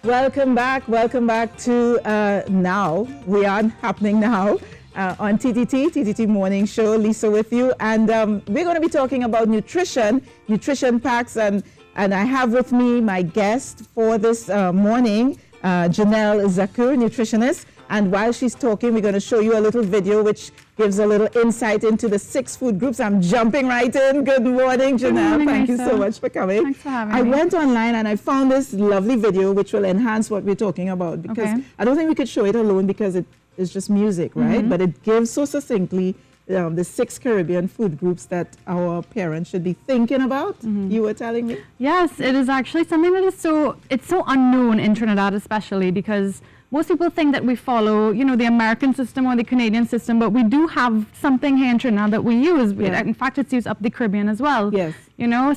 Welcome back to Now. We are happening now on TTT Morning Show. Lisa with you. And we're going to be talking about nutrition packs. And I have with me my guest for this morning, Janelle Zakur, nutritionist. And while she's talking, we're going to show you a little video which gives a little insight into the 6 food groups. I'm jumping right in. Good morning, Janelle. Good morning, Thank Lisa. you so much for coming. Thanks for having me. I went online and I found this lovely video which will enhance what we're talking about, because I don't think we could show it alone because it is just music, right? But it gives so succinctly the 6 Caribbean food groups that our parents should be thinking about. You were telling me? Yes, it is actually something that is so unknown in Trinidad, especially because most people think that we follow, the American system or the Canadian system, but we do have something here in Trinidad that we use. In fact, it's used up the Caribbean as well. Yes.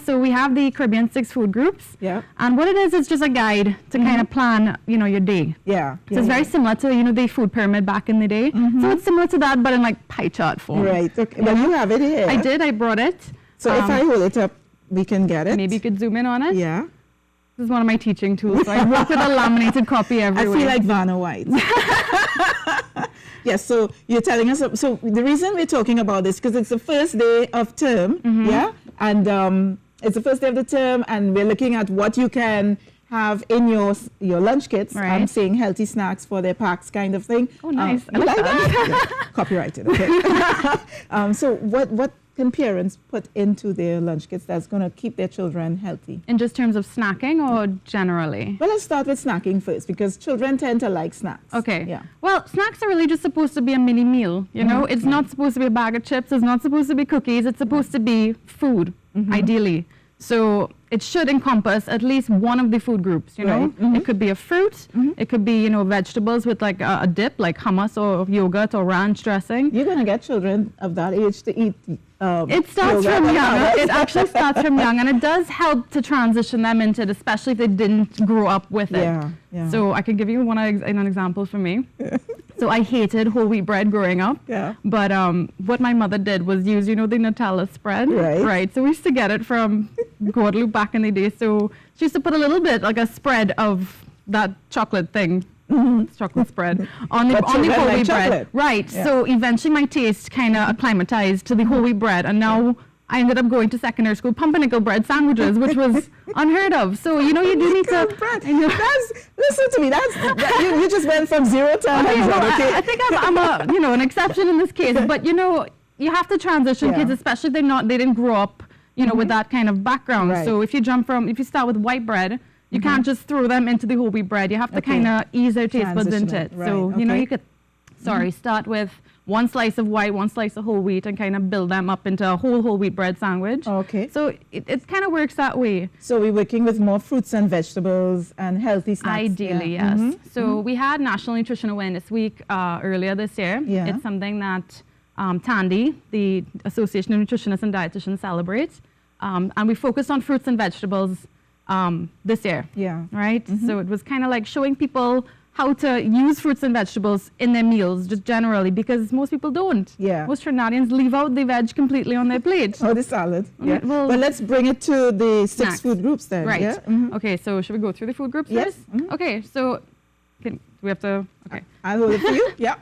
So we have the Caribbean 6 food groups. Yeah. And what it is just a guide to kind of plan, your day. Yeah. So it's very similar to, the food pyramid back in the day. So it's similar to that, but in like pie chart form. Right. Okay. Well, you have it here. I did. I brought it. So if I hold it up, we can get it. Maybe you could zoom in on it. Yeah. This is one of my teaching tools. So I work with a laminated copy everywhere. I feel like Vanna White. Yes, so you're telling us, so the reason we're talking about this, because it's the first day of term, yeah? And it's the first day of the term, and we're looking at what you can have in your lunch kits. Right. I'm saying healthy snacks for their packs kind of thing. Oh, nice. I you like that? Yeah. Copyrighted, okay. So what can parents put into their lunch kits that's going to keep their children healthy? In just terms of snacking or generally? Well, let's start with snacking first, because children tend to like snacks. Okay. Yeah. Well, snacks are really just supposed to be a mini meal, It's not supposed to be a bag of chips. It's not supposed to be cookies. It's supposed to be food, ideally. So it should encompass at least one of the food groups, Right. It could be a fruit. It could be, vegetables with like a dip, like hummus or yogurt or ranch dressing. You're going to get children of that age to eat it starts yoga from and young. hummus. It actually starts from young, and it does help to transition them into it, especially if they didn't grow up with it. Yeah. So I can give you an example for me. So I hated whole wheat bread growing up. Yeah. But what my mother did was use, the Nutella spread. Right. Right. So we used to get it from Guadalupe back in the day. So she used to put a little bit, like a spread of that chocolate thing. Chocolate spread on the whole wheat bread. Right. Yeah. So eventually my taste kind of acclimatized to the whole wheat bread, and now I ended up going to secondary school pumpernickel bread sandwiches, which was unheard of. So you do need to. Listen to me. You just went from 0 to 100. Okay. I think I'm an exception in this case, but you have to transition kids, especially if they didn't grow up with that kind of background. Right. So if you start with white bread, you can't just throw them into the whole wheat bread. You have to kind of ease their taste buds into it. Right. So, you could, start with 1 slice of white, 1 slice of whole wheat, and kind of build them up into a whole wheat bread sandwich. Okay. So it kind of works that way. So we're working with more fruits and vegetables and healthy snacks. Ideally, yes. So we had National Nutrition Awareness Week earlier this year. Yeah. It's something that Tandy, the Association of Nutritionists and Dietitians, celebrates. And we focused on fruits and vegetables this year. Yeah. Right? So it was kind of like showing people how to use fruits and vegetables in their meals, just generally, because most people don't. Yeah. Most Trinidadians leave out the veg completely on their plate. Oh, the salad. Yeah. Well, let's bring it to the 6 snacks. food groups then. Right. Yeah? Okay, so should we go through the food groups Yes. first? Okay, so we have to, okay. I'll hold it for you. Yeah.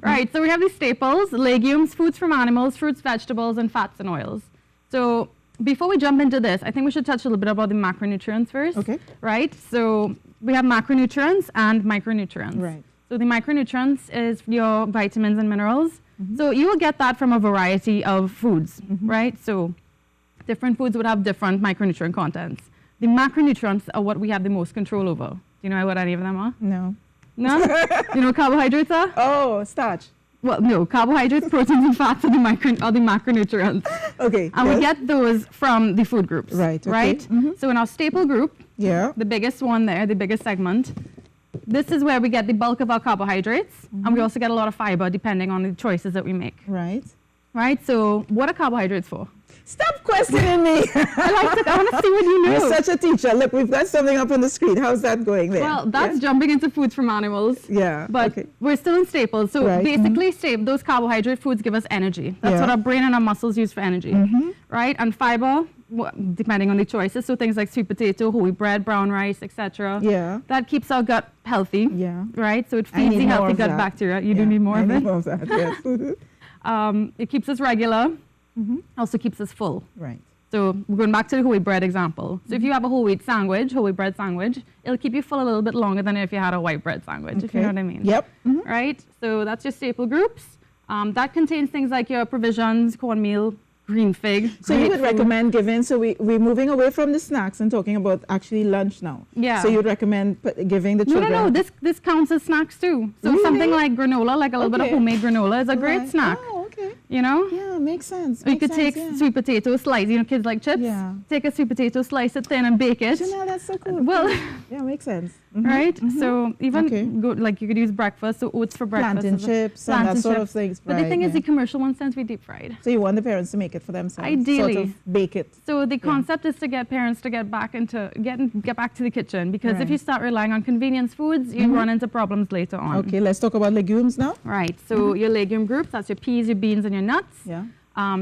Right, so we have these staples: legumes, foods from animals, fruits, vegetables, and fats and oils. So before we jump into this, I think we should touch a little bit about the macronutrients first. Okay. Right, so we have macronutrients and micronutrients. Right. So the micronutrients is your vitamins and minerals. So you will get that from a variety of foods, right? So different foods would have different micronutrient contents. The macronutrients are what we have the most control over. Do you know what any of them are? No. No? You know what carbohydrates are? Oh, starch. Well, no, carbohydrates, proteins, and fats are the macronutrients. Okay. And we get those from the food groups. Right. Okay. Right? So in our staple group, the biggest one there, the biggest segment, this is where we get the bulk of our carbohydrates. And we also get a lot of fiber depending on the choices that we make. Right. right? So what are carbohydrates for? Stop questioning me. I want to see what you know. You're such a teacher. Look, we've got something up on the screen. How's that going there? Well, that's jumping into foods from animals. Yeah. But we're still in staples. So basically, those carbohydrate foods give us energy. That's what our brain and our muscles use for energy, right? And fiber, depending on the choices. So things like sweet potato, whole wheat bread, brown rice, etc. Yeah. That keeps our gut healthy. Yeah. Right? So it feeds the healthy gut bacteria. You do need more of it. I need more of that, yes. It keeps us regular. Also keeps us full. Right. So we're going back to the whole wheat bread example. So if you have a whole wheat sandwich, whole wheat bread sandwich, it'll keep you full a little bit longer than if you had a white bread sandwich, if you know what I mean. Yep. Right? So that's your staple groups. That contains things like your provisions, cornmeal, green fig. So you would recommend giving, so we're moving away from the snacks and talking about actually lunch now. Yeah. So you'd recommend giving the children? No, this counts as snacks too. So something like granola, like a little bit of homemade granola is a great snack. Oh, okay. You know? Yeah, makes sense. You could take sweet potato slice, you know, kids like chips. Yeah. Take a sweet potato, slice it thin and bake it. Janelle, that's so cool. Well, yeah, makes sense. Right? So even like you could use breakfast, so oats for breakfast. Plantain chips and that sort of things. But the thing is, the commercial ones tend to be deep fried. So you want the parents to make it for themselves? Ideally. Sort of bake it. So the concept is to get parents to get back to the kitchen, because if you start relying on convenience foods, you run into problems later on. Okay, let's talk about legumes now. Right. So your legume groups, that's your peas, your beans, and your nuts. Yeah.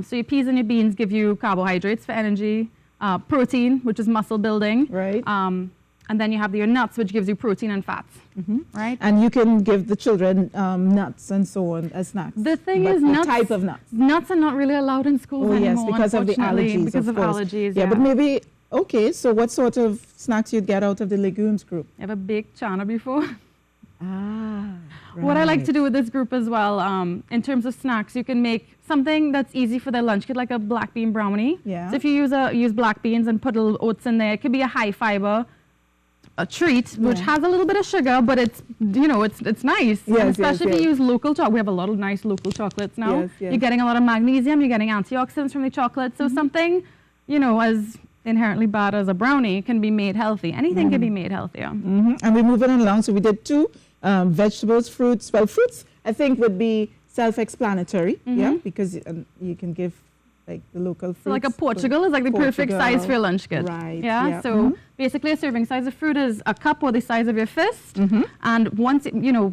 So your peas and your beans give you carbohydrates for energy, protein, which is muscle building. Right. And then you have your nuts, which gives you protein and fats. Right. And you can give the children nuts and so on as snacks. The thing is, nuts, type of nuts. Nuts are not really allowed in schools anymore. Yes, because of the allergies. Because of allergies. Yeah, but maybe. Okay, so what sort of snacks you'd get out of the legumes group? Ever baked chana before? Ah. Right. What I like to do with this group as well, in terms of snacks, you can make something that's easy for their lunch. Get like a black bean brownie. Yeah. So if you use black beans and put a little oats in there, it could be a high fiber treat, which has a little bit of sugar, but it's it's nice. Yes, especially if you use local chocolate. We have a lot of nice local chocolates now. Yes, yes. You're getting a lot of magnesium. You're getting antioxidants from the chocolate. So something, as inherently bad as a brownie can be made healthy. Anything can be made healthier. And we're moving along. So we did two vegetables, fruits. Well, fruits I think would be self-explanatory. Yeah, because you can give like the local fruits. So like a Portugal is like the perfect size for your lunch kit. Right. Yeah. So basically, a serving size of fruit is a cup or the size of your fist. And once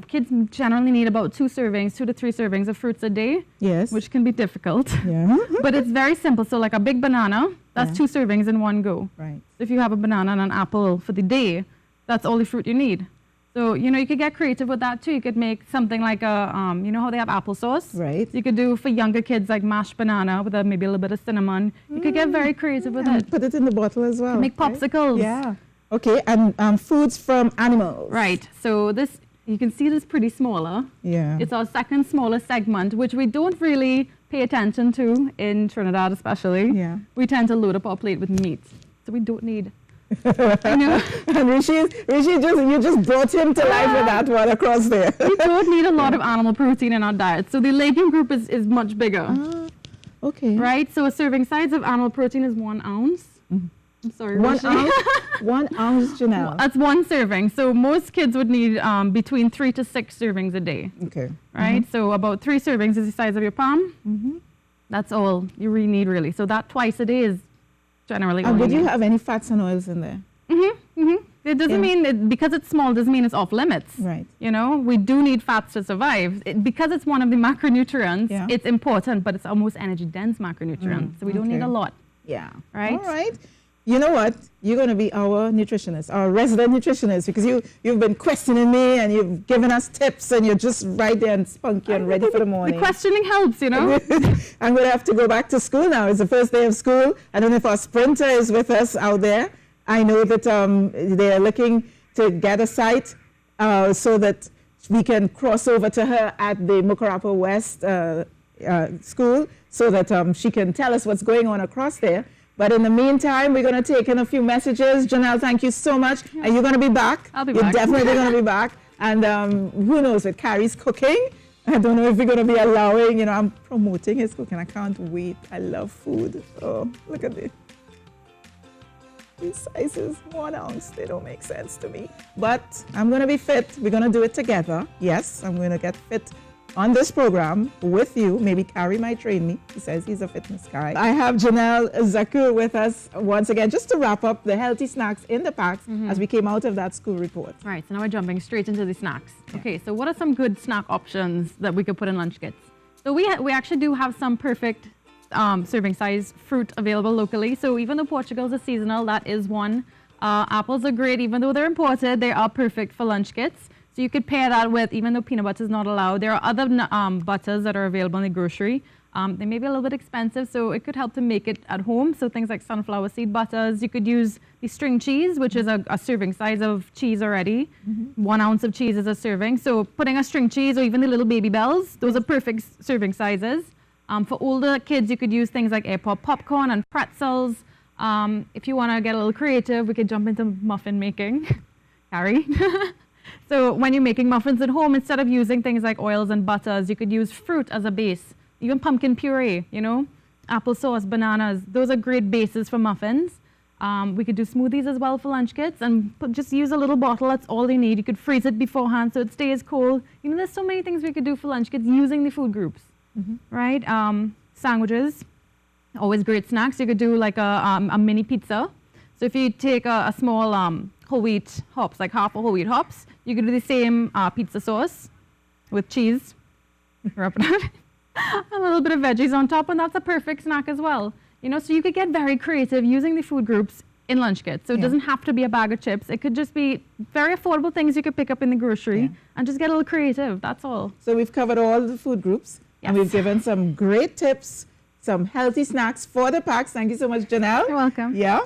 kids generally need about 2 to 3 servings of fruits a day. Yes. Which can be difficult. Yeah. But it's very simple. So like a big banana, that's 2 servings in one go. Right. So if you have a banana and an apple for the day, that's all the fruit you need. So, you could get creative with that too. You could make something like a, how they have applesauce? Right. You could do for younger kids like mashed banana with maybe a little bit of cinnamon. You could get very creative with it. Put it in the bottle as well. Make popsicles. Yeah. Okay, and foods from animals. Right. So this, you can see this pretty smaller. Yeah. It's our second smallest segment, which we don't really pay attention to in Trinidad especially. Yeah. We tend to load up our plate with meat. So we don't need... I know. And you just brought him to life with that one across there. We don't need a lot of animal protein in our diet. So the legume group is much bigger. Okay. Right? So a serving size of animal protein is 1 ounce. I'm sorry, 1 ounce? 1 ounce, Janelle. That's 1 serving. So most kids would need between 3 to 6 servings a day. Okay. Right? So about 3 servings is the size of your palm. That's all you really need, really. So that twice a day is generally all. And would you you need. have any fats and oils in there? It doesn't mean, because it's small, doesn't mean it's off limits. Right. We do need fats to survive. Because it's one of the macronutrients, it's important, but it's almost energy dense macronutrients. So we don't need a lot. Yeah. Right? All right. You know what? You're going to be our nutritionist, our resident nutritionist, because you've been questioning me and you've given us tips and you're just right there and spunky and ready for the morning. The questioning helps, I'm going to have to go back to school now. It's the first day of school. I don't know if our sprinter is with us out there. I know that they're looking to get a site so that we can cross over to her at the Mucurapo West school so that she can tell us what's going on across there. But in the meantime, we're going to take in a few messages. Janelle, thank you so much. And you're going to be back. I'll be back. You're definitely going to be back. And who knows, with Carrie's cooking, I don't know if we're going to be allowing, I'm promoting his cooking. I can't wait. I love food. Oh, look at this. These sizes, 1 ounce, they don't make sense to me. But I'm going to be fit. We're going to do it together. Yes, I'm going to get fit on this program with you. Maybe Carrie might train me. He says he's a fitness guy. I have Janelle Zakur with us once again, just to wrap up the healthy snacks in the packs as we came out of that school report. Right, so now we're jumping straight into the snacks. Yeah. Okay, so what are some good snack options that we could put in lunch kits? So we actually do have some perfect serving size fruit available locally. So even though Portugal's a seasonal, that is one. Apples are great, even though they're imported, they are perfect for lunch kits. So you could pair that with, even though peanut butter is not allowed, there are other butters that are available in the grocery. They may be a little bit expensive, so it could help to make it at home. So things like sunflower seed butters. You could use the string cheese, which is a serving size of cheese already. 1 ounce of cheese is a serving. So putting a string cheese or even the little baby bells, those are perfect serving sizes. For older kids, you could use things like airport popcorn and pretzels. If you want to get a little creative, we could jump into muffin making. Carrie? So when you're making muffins at home, instead of using things like oils and butters, you could use fruit as a base. Even pumpkin puree, you know, applesauce, bananas. Those are great bases for muffins. We could do smoothies as well for lunch kits and just use a little bottle. That's all they need. You could freeze it beforehand so it stays cold. You know, there's so many things we could do for lunch kits using the food groups, right? Sandwiches, always great snacks. You could do like a mini pizza. So if you take a small whole wheat hops, like half a whole wheat hops, you could do the same pizza sauce with cheese, wrap it up, a little bit of veggies on top, and that's a perfect snack as well. You know, so you could get very creative using the food groups in lunch kits. So it doesn't have to be a bag of chips. It could just be very affordable things you could pick up in the grocery and just get a little creative. That's all. So we've covered all the food groups and we've given some great tips, some healthy snacks for the packs. Thank you so much, Janelle. You're welcome. Yeah.